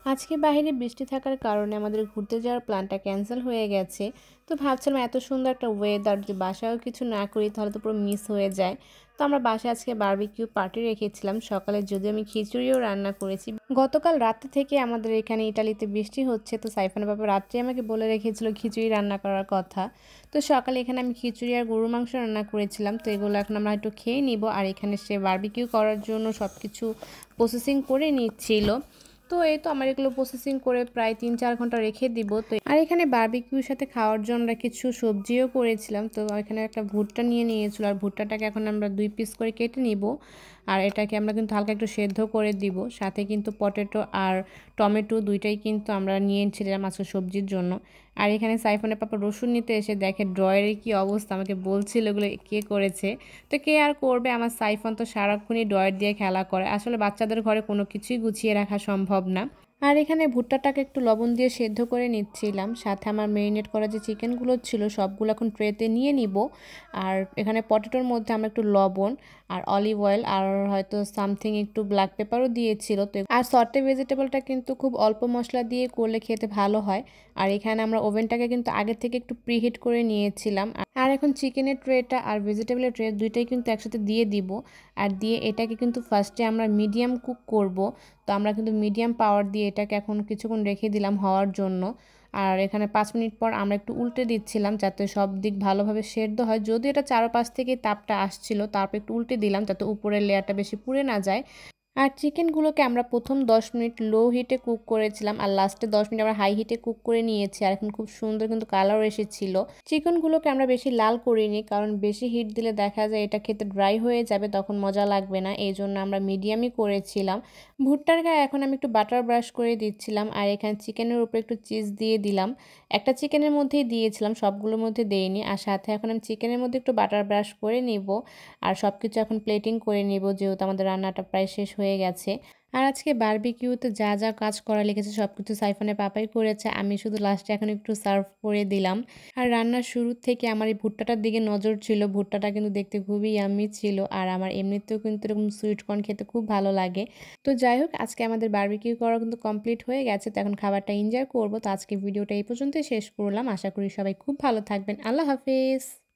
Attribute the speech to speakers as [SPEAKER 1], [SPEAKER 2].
[SPEAKER 1] আজকে বাইরে বৃষ্টি থাকার কারণে আমাদের ঘুরতে যাওয়ার প্ল্যানটা ক্যান্সেল হয়ে গেছে। তো ভাবছিলাম এত সুন্দর একটা ওয়েদার, যদি বাসায়ও কিছু না করি তাহলে তো পুরো মিস হয়ে যায়। তো আমরা বাসায় আজকে বারবিকিউ পার্টি রেখেছিলাম। সকালে যদিও আমি খিচুড়িও রান্না করেছি। গতকাল রাতে থেকে আমাদের এখানে ইটালিতে বৃষ্টি হচ্ছে, তো সাইফানের বাবা রাত্রে আমাকে বলে রেখেছিল খিচুড়ি রান্না করার কথা। তো সকালে এখানে আমি খিচুড়ি আর গরুর মাংস রান্না করেছিলাম। তো এগুলো এখন আমরা একটু খেয়ে নিব। আর এখানে সে বারবিকিউ করার জন্য সব কিছু প্রসেসিং করে নিচ্ছিল। তো এই তো আমার এগুলো প্রসেসিং করে প্রায় ৩-৪ ঘন্টা রেখে দিব। তো আর এখানে বারবিকিউর সাথে খাওয়ার জন্য আমরা কিছু সবজিও করেছিলাম। তো এখানে একটা ভুট্টা নিয়ে নিয়েছিল, আর ভুট্টাটাকে এখন আমরা 2 পিস করে কেটে নিব। আর এটাকে আমরা কিন্তু হালকা একটু সেদ্ধ করে দিব। সাথে কিন্তু পটেটো আর টমেটো দুইটাই কিন্তু আমরা নিয়েছিলাম আজকে সবজির জন্য। আর এখানে সাইফনের পাপা রসুন নিতে এসে দেখে ড্রয়ারের কি অবস্থা, আমাকে বলছিল এগুলো কে করেছে। তো কে আর করবে, আমার সাইফন তো সারাক্ষণই ড্রয়ার দিয়ে খেলা করে। আসলে বাচ্চাদের ঘরে কোনো কিছুই গুছিয়ে রাখা সম্ভব না। আর এখানে ভুট্টাটাকে একটু লবণ দিয়ে সেদ্ধ করে নিচ্ছিলাম। সাথে আমার মেরিনেট করা যে চিকেনগুলো ছিল সবগুলো এখন ট্রেতে নিয়ে নিব। আর এখানে পটেটোর মধ্যে আমরা একটু লবণ আর অলিভ অয়েল আর হয়তো সামথিং একটু ব্ল্যাক পেপারও দিয়েছিল। তো আর সর্টে ভেজিটেবলটা কিন্তু খুব অল্প মশলা দিয়ে করলে খেতে ভালো হয়। আর এখানে আমরা ওভেনটাকে কিন্তু আগে থেকে একটু প্রিহিট করে নিয়েছিলাম। আর এখন চিকেনের ট্রেটা আর ভেজিটেবলের ট্রে দুইটাই কিন্তু একসাথে দিয়ে দিব। আর দিয়ে এটাকে কিন্তু ফার্স্টে আমরা মিডিয়াম কুক করব। তো আমরা কিন্তু মিডিয়াম পাওয়ার দিয়ে এটাকে এখন কিছুক্ষণ রেখে দিলাম হওয়ার জন্য। আর এখানে 5 মিনিট পর আমরা একটু উল্টে দিচ্ছিলাম যাতে সব দিক ভালোভাবে সেদ্ধ হয়। যদিও এটা চারপাশ থেকে তাপটা আসছিল, তারপর একটু উল্টে দিলাম যাতে উপরের লেয়ারটা বেশি পুড়ে না যায়। আর চিকেনগুলোকে আমরা প্রথম 10 মিনিট লো হিটে কুক করেছিলাম, আর লাস্টে 10 মিনিট আমরা হাই হিটে কুক করে নিয়েছি। আর এখন খুব সুন্দর কিন্তু কালার এসেছিল। চিকেনগুলোকে আমরা বেশি লাল করিনি, কারণ বেশি হিট দিলে দেখা যায় এটা খেতে ড্রাই হয়ে যাবে, তখন মজা লাগবে না। এই জন্য আমরা মিডিয়ামই করেছিলাম। ভুট্টার গায়ে এখন আমি একটু বাটার ব্রাশ করে দিচ্ছিলাম। আর এখানে চিকেনের উপরে একটু চিজ দিয়ে দিলাম। একটা চিকেনের মধ্যেই দিয়েছিলাম, সবগুলোর মধ্যে দেইনি। আর সাথে এখন আমি চিকেনের মধ্যে একটু বাটার ব্রাশ করে নিব। আর সব কিছু এখন প্লেটিং করে নিব, যেহেতু আমাদের রান্নাটা প্রায় শেষ হয়ে গেছে। আর আজকে বারবিকিউতে যা যা কাজ করা লেগেছে সব কিছু সাইফানের পাপাই করেছে, আমি শুধু লাস্টে এখন একটু সার্ভ করে দিলাম। আর রান্নার শুরু থেকে আমার এই ভুট্টাটার দিকে নজর ছিল। ভুট্টাটা কিন্তু দেখতে খুবই ইয়াম্মি ছিল। আর আমার এমনিতেও কিন্তু এরকম সুইট কর্ন খেতে খুব ভালো লাগে। তো যাই হোক, আজকে আমাদের বারবিকিউ করা কিন্তু কমপ্লিট হয়ে গেছে। তো এখন খাবারটা এনজয় করব। তো আজকে ভিডিওটা এই পর্যন্তই শেষ করলাম। আশা করি সবাই খুব ভালো থাকবেন। আল্লাহ হাফেজ।